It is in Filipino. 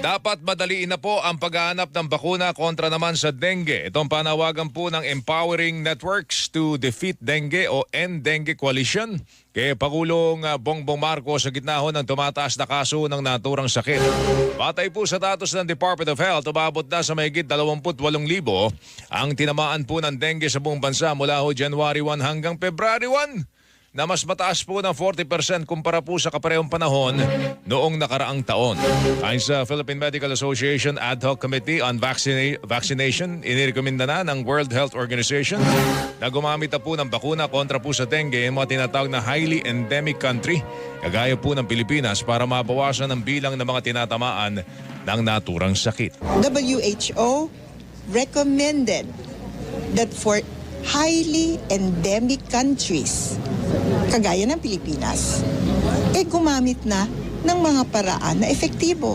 Dapat madaliin na po ang paghahanap ng bakuna kontra naman sa dengue. Itong panawagan po ng Empowering Networks to Defeat Dengue o End Dengue Coalition kay Pangulong Bongbong Marcos sa gitna ho ng tumataas na kaso ng naturang sakit. Batay po sa datos ng Department of Health, umabot na sa mahigit 28,000 ang tinamaan po ng dengue sa buong bansa mula ho January 1 hanggang February 1. Na mas mataas po ng 40% kumpara po sa kaparehong panahon noong nakaraang taon. Ayon sa Philippine Medical Association Ad Hoc Committee on Vaccination, inirekomenda na ng World Health Organization na gumamit na po ng bakuna kontra po sa dengue ang mga tinatawag na highly endemic country, kagaya po ng Pilipinas, para mabawasan ang bilang ng mga tinatamaan ng naturang sakit. WHO recommended that for highly endemic countries, kagaya ng Pilipinas, gumamit na ng mga paraan na epektibo.